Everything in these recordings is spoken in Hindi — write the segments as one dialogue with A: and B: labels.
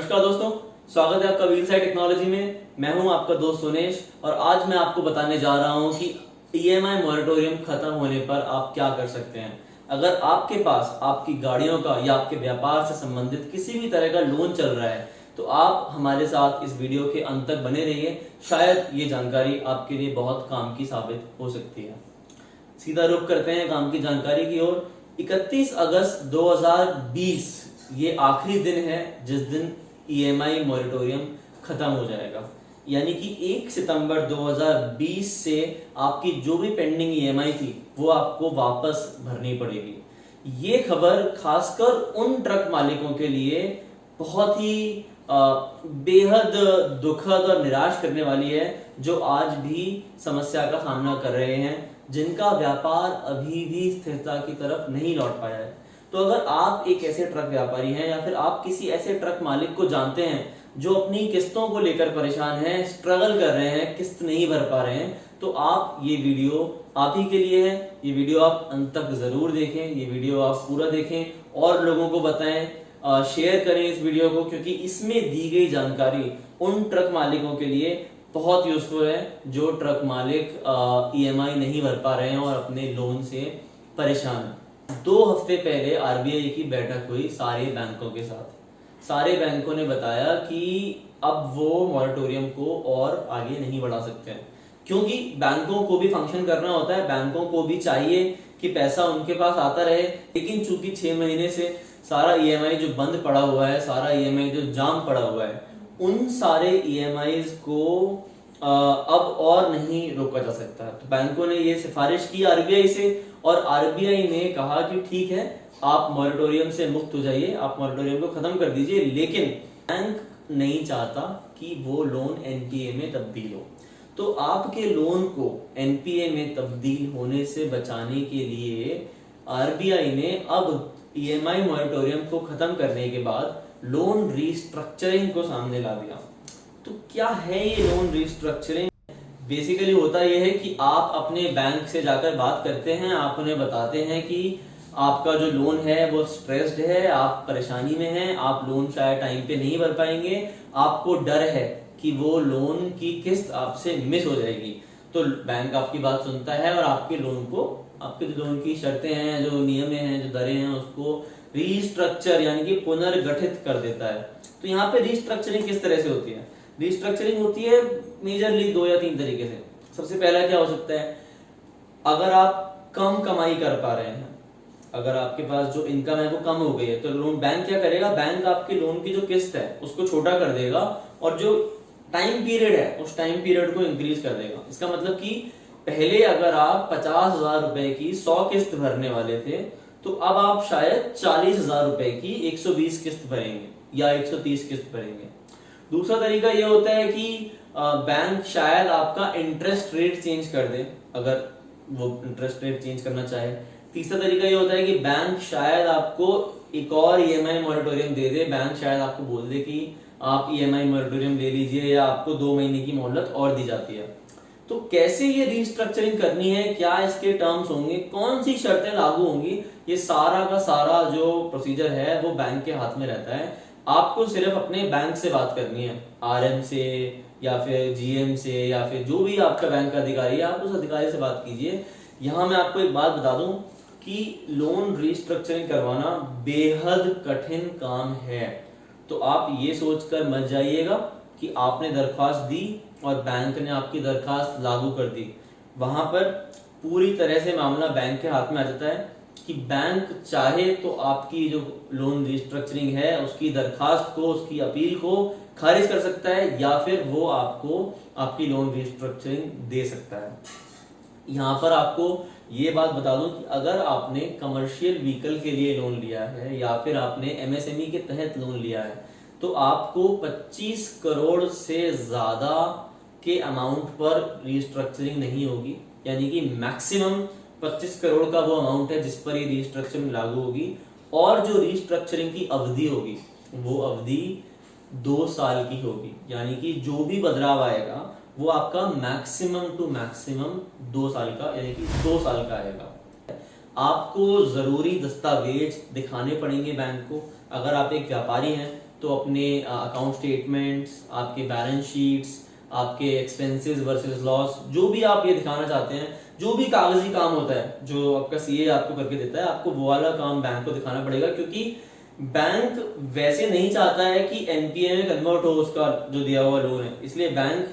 A: नमस्कार दोस्तों, स्वागत है आपका व्हील साइड टेक्नोलॉजी में। मैं हूं आपका दोस्त सुनेश और आज मैं आपको बताने जा रहा हूं कि ईएमआई मॉरेटोरियम खत्म होने पर आप क्या कर सकते हैं। अगर आपके पास आपकी गाड़ियों का या आपके व्यापार से संबंधित किसी भी तरह का लोन चल रहा है तो आप हमारे साथ इस वीडियो के अंत तक बने रहिए। शायद ये जानकारी आपके लिए बहुत काम की साबित हो सकती है। सीधा रुख करते हैं काम की जानकारी की ओर। 31 अगस्त 2020 ये आखिरी दिन है जिस दिन ईएमआई मॉरेटोरियम खत्म हो जाएगा, यानी कि 1 सितंबर 2020 से आपकी जो भी पेंडिंग ईएमआई थी वो आपको वापस भरनी पड़ेगी। ये खबर खासकर उन ट्रक मालिकों के लिए बहुत ही बेहद दुखद और निराश करने वाली है जो आज भी समस्या का सामना कर रहे हैं, जिनका व्यापार अभी भी स्थिरता की तरफ नहीं लौट पाया है। तो अगर आप एक ऐसे ट्रक व्यापारी हैं या फिर आप किसी ऐसे ट्रक मालिक को जानते हैं जो अपनी किस्तों को लेकर परेशान हैं, स्ट्रगल कर रहे हैं, किस्त नहीं भर पा रहे हैं, तो आप ये वीडियो आप ही के लिए है। ये वीडियो आप अंत तक जरूर देखें, ये वीडियो आप पूरा देखें और लोगों को बताएं, शेयर करें इस वीडियो को, क्योंकि इसमें दी गई जानकारी उन ट्रक मालिकों के लिए बहुत यूजफुल है जो ट्रक मालिक ईएमआई नहीं भर पा रहे हैं और अपने लोन से परेशान हैं। 2 हफ्ते पहले आरबीआई की बैठक हुई सारे बैंकों के साथ। सारे बैंकों ने बताया कि अब वो मॉरेटोरियम को और आगे नहीं बढ़ा सकते हैं, क्योंकि बैंकों को भी फंक्शन करना होता है, बैंकों को भी चाहिए कि पैसा उनके पास आता रहे। लेकिन चूंकि 6 महीने से सारा ईएमआई जो बंद पड़ा हुआ है, सारा ईएमआई जो जाम पड़ा हुआ है, उन सारे ईएमआई को अब और नहीं रोका जा सकता। तो बैंकों ने ये सिफारिश की आरबीआई से और आरबीआई ने कहा कि ठीक है, आप मॉरेटोरियम से मुक्त हो जाइए, आप मॉरेटोरियम को खत्म कर दीजिए। लेकिन बैंक नहीं चाहता कि वो लोन एनपीए में तब्दील हो। तो आपके लोन को एनपीए में तब्दील होने से बचाने के लिए आरबीआई ने अब ईएमआई मॉरेटोरियम को खत्म करने के बाद लोन रीस्ट्रक्चरिंग को सामने ला दिया। तो क्या है ये लोन रीस्ट्रक्चरिंग? बेसिकली होता यह है कि आप अपने बैंक से जाकर बात करते हैं, आप उन्हें बताते हैं कि आपका जो लोन है वो स्ट्रेस्ड है, आप परेशानी में हैं, आप लोन शायद टाइम पे नहीं भर पाएंगे, आपको डर है कि वो लोन की किस्त आपसे मिस हो जाएगी। तो बैंक आपकी बात सुनता है और आपके लोन को, आपके जो लोन की शर्तें हैं, जो नियम हैं, जो दरें हैं, उसको रीस्ट्रक्चर यानी कि पुनर्गठित कर देता है। तो यहाँ पे रीस्ट्रक्चरिंग किस तरह से होती है? रीस्ट्रक्चरिंग होती है मेजरली 2 या 3 तरीके से। सबसे पहला क्या हो सकता है, अगर आप कम कमाई कर पा रहे हैं, अगर आपके पास जो इनकम है वो कम हो गई है, तो लोन बैंक क्या करेगा, बैंक आपके लोन की जो किस्त है उसको छोटा कर देगा और जो टाइम पीरियड है उस टाइम पीरियड को इंक्रीज कर देगा। इसका मतलब कि पहले अगर आप 50,000 रुपए की 100 किस्त भरने वाले थे, तो अब आप शायद 40,000 रुपए की 120 किस्त भरेंगे या 130 किस्त भरेंगे। दूसरा तरीका यह होता है कि बैंक शायद आपका इंटरेस्ट रेट चेंज कर दे, अगर वो इंटरेस्ट रेट चेंज करना चाहे। तीसरा तरीका यह होता है कि बैंक शायद आपको एक और ईएमआई मॉरेटोरियम दे दे। बैंक शायद आपको बोल दे कि आप ईएमआई मॉरेटोरियम ले लीजिए या आपको 2 महीने की मोहलत और दी जाती है। तो कैसे ये रीस्ट्रक्चरिंग करनी है, क्या इसके टर्म्स होंगे, कौन सी शर्तें लागू होंगी, ये सारा का सारा जो प्रोसीजर है वो बैंक के हाथ में रहता है। आपको सिर्फ अपने बैंक से बात करनी है, आरएम से या फिर जीएम से या फिर जो भी आपका बैंक का अधिकारी है, आप उस अधिकारी से बात कीजिए। यहाँ मैं आपको एक बात बता दूं कि लोन रीस्ट्रक्चरिंग करवाना बेहद कठिन काम है। तो आप ये सोचकर मत जाइएगा कि आपने दरख्वास्त दी और बैंक ने आपकी दरख्वास्त लागू कर दी। वहां पर पूरी तरह से मामला बैंक के हाथ में आ जाता है कि बैंक चाहे तो आपकी जो लोन रीस्ट्रक्चरिंग है उसकी दरखास्त को, उसकी अपील को खारिज कर सकता है या फिर वो आपको आपकी लोन रीस्ट्रक्चरिंग दे सकता है। यहाँ पर आपको ये बात बता दूं कि अगर आपने कमर्शियल व्हीकल के लिए लोन लिया है या फिर आपने एमएसएमई के तहत लोन लिया है, तो आपको 25 करोड़ से ज्यादा के अमाउंट पर रीस्ट्रक्चरिंग नहीं होगी, यानी कि मैक्सिमम 25 करोड़ का वो अमाउंट है जिस पर ये रीस्ट्रक्चरिंग लागू होगी। और जो रीस्ट्रक्चरिंग की अवधि होगी वो अवधि 2 साल की होगी, यानी कि जो भी बदलाव आएगा वो आपका मैक्सिमम टू मैक्सिमम 2 साल का, यानी कि 2 साल का आएगा। आपको जरूरी दस्तावेज दिखाने पड़ेंगे बैंक को। अगर आप एक व्यापारी हैं तो अपने अकाउंट स्टेटमेंट्स, आपके बैलेंस शीट्स, आपके एक्सपेंसेस वर्सेस लॉस, जो भी आप ये दिखाना चाहते हैं, जो भी कागजी काम होता है जो आपका सीए आपको करके देता है, आपको वो वाला काम बैंक को दिखाना पड़ेगा, क्योंकि बैंक वैसे नहीं चाहता है कि एनपीए में कन्वर्ट हो उसका जो दिया हुआ लोन है। इसलिए बैंक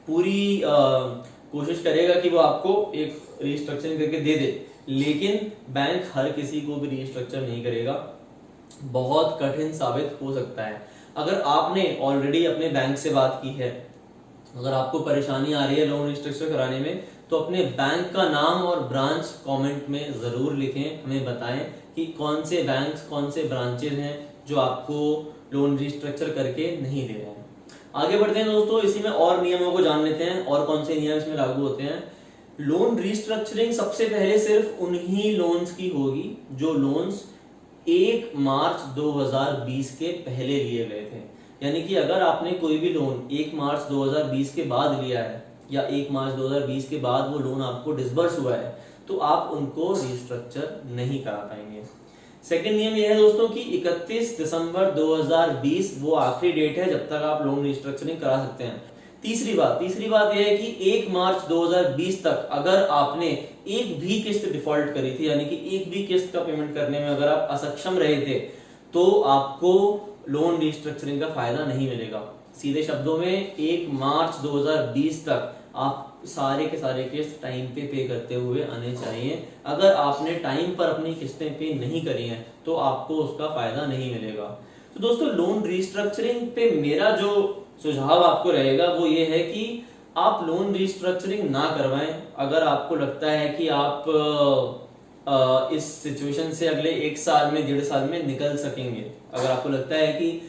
A: पूरी कोशिश करेगा कि वो आपको एक रिस्ट्रक्चरिंग करके दे दे, लेकिन बैंक हर किसी को भी रिस्ट्रक्चर नहीं करेगा, बहुत कठिन साबित हो सकता है। अगर आपने ऑलरेडी अपने बैंक से बात की है, अगर आपको परेशानी आ रही है लोन रिस्ट्रक्चर कराने में, तो अपने बैंक का नाम और ब्रांच कमेंट में जरूर लिखें, हमें बताएं कि कौन से बैंक्स, कौन से ब्रांचेज हैं जो आपको लोन रिस्ट्रक्चर करके नहीं दे रहे हैं। आगे बढ़ते हैं दोस्तों, इसी में और नियमों को जान लेते हैं और कौन से नियम इसमें लागू होते हैं। लोन रिस्ट्रक्चरिंग सबसे पहले सिर्फ उन्हीं लोन्स की होगी जो लोन्स 1 मार्च 2020 के पहले लिए गए थे। यानी कि अगर आपने कोई भी लोन 1 मार्च 2020 के बाद लिया है या 1 मार्च 2020 के बाद वो लोन आपको डिसबर्स हुआ है, तो आप उनको रिस्ट्रक्चर नहीं करा पाएंगे। सेकंड नियम यह है दोस्तों कि 31 दिसंबर 2020 वो आखिरी डेट है जब तक आप लोन रिस्ट्रक्चरिंग करा सकते हैं। तीसरी बात यह है कि 1 मार्च 2020 तक अगर आपने एक भी किस्त डिफॉल्ट करी थी, यानी कि एक भी किस्त का पेमेंट करने में अगर आप असक्षम रहे थे, तो आपको लोन रिस्ट्रक्चरिंग का फायदा नहीं मिलेगा। सीधे शब्दों में 1 मार्च 2020 तक आप सारे के सारे किस्त टाइम पे करते हुए आने चाहिए। अगर आपने टाइम पर अपनी किस्तें पे नहीं करी हैं तो आपको उसका फायदा नहीं मिलेगा। तो दोस्तों, लोन रिस्ट्रक्चरिंग पे मेरा जो सुझाव आपको रहेगा वो ये है कि आप लोन रिस्ट्रक्चरिंग ना करवाएं। अगर आपको लगता है कि आप इस सिचुएशन से अगले 1 साल में, 1.5 साल में निकल सकेंगे, अगर आपको लगता है कि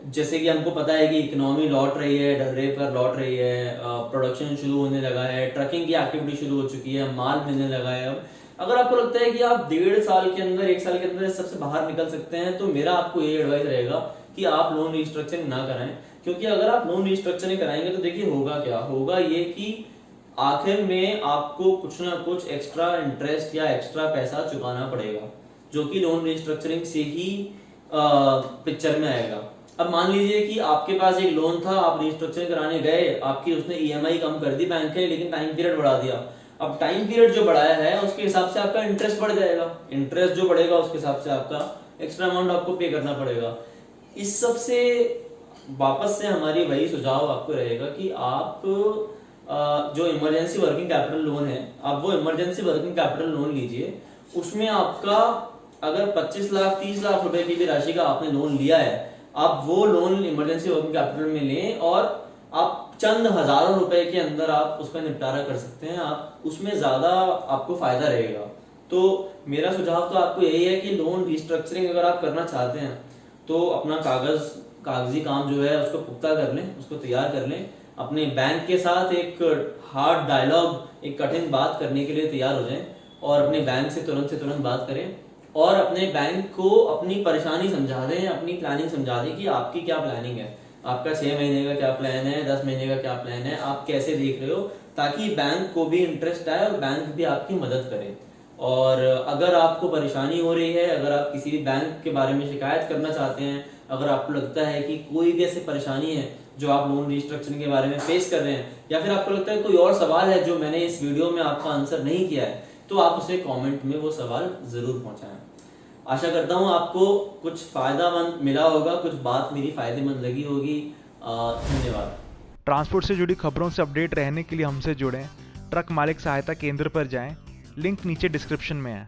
A: जैसे कि हमको पता है कि इकोनॉमी लौट रही है, ढर्रे पर लौट रही है, प्रोडक्शन शुरू होने लगा है, ट्रकिंग की एक्टिविटी शुरू हो चुकी है, माल मिलने लगा है, अगर आपको लगता है कि आप 1.5 साल के अंदर, 1 साल के अंदर सबसे बाहर निकल सकते हैं, तो मेरा आपको ये एडवाइस रहेगा कि आप लोन रिस्ट्रक्चरिंग ना कराएं। क्योंकि अगर आप लोन रिस्ट्रक्चरिंग कराएंगे तो देखिए होगा क्या, होगा ये कि आखिर में आपको कुछ ना कुछ एक्स्ट्रा इंटरेस्ट या एक्स्ट्रा पैसा चुकाना पड़ेगा, जो कि लोन रिस्ट्रक्चरिंग से ही पिक्चर में आएगा। अब मान लीजिए कि आपके पास एक लोन था, आप रिस्ट्रक्चरिंग कराने गए, आपकी उसने ईएमआई कम कर दी बैंक ने, लेकिन टाइम पीरियड बढ़ा दिया। अब टाइम पीरियड जो बढ़ाया है उसके हिसाब से आपका इंटरेस्ट बढ़ जाएगा, इंटरेस्ट जो बढ़ेगा उसके हिसाब से आपका एक्स्ट्रा अमाउंट आपको पे करना पड़ेगा। इस सब से वापस से हमारी वही सुझाव आपको रहेगा कि आप जो इमरजेंसी वर्किंग कैपिटल लोन है, आप वो इमरजेंसी वर्किंग कैपिटल लोन लीजिए। उसमें आपका अगर 25 लाख 30 लाख रुपए की भी राशि का आपने लोन लिया है, आप वो लोन इमरजेंसी वर्किंग कैपिटल में लें और आप चंद हजारों रुपए के अंदर आप उसका निपटारा कर सकते हैं। आप उसमें ज्यादा आपको फायदा रहेगा। तो मेरा सुझाव तो आपको यही है कि लोन रिस्ट्रक्चरिंग अगर आप करना चाहते हैं तो अपना कागजी काम जो है उसको पुख्ता कर लें, उसको तैयार कर लें, अपने बैंक के साथ एक हार्ड डायलॉग, एक कठिन बात करने के लिए तैयार हो जाएं और अपने बैंक से तुरंत बात करें और अपने बैंक को अपनी परेशानी समझा दें, अपनी प्लानिंग समझा दें कि आपकी क्या प्लानिंग है, आपका 6 महीने का क्या प्लान है, 10 महीने का क्या प्लान है, आप कैसे देख रहे हो, ताकि बैंक को भी इंटरेस्ट आए और बैंक भी आपकी मदद करे। और अगर आपको परेशानी हो रही है, अगर आप किसी भी बैंक के बारे में शिकायत करना चाहते हैं, अगर आपको लगता है कि कोई भी ऐसी परेशानी है जो आप लोन रिस्ट्रक्चरिंग के बारे में फेस कर रहे हैं, या फिर आपको लगता है कोई और सवाल है जो मैंने इस वीडियो में आपका आंसर नहीं किया है, तो आप उसे कमेंट में वो सवाल जरूर पहुंचाएं। आशा करता हूं आपको कुछ फायदामंद मिला होगा, कुछ बात मेरी फायदेमंद लगी होगी। धन्यवाद।
B: ट्रांसपोर्ट से जुड़ी खबरों से अपडेट रहने के लिए हमसे जुड़ें। ट्रक मालिक सहायता केंद्र पर जाएं, लिंक नीचे डिस्क्रिप्शन में है।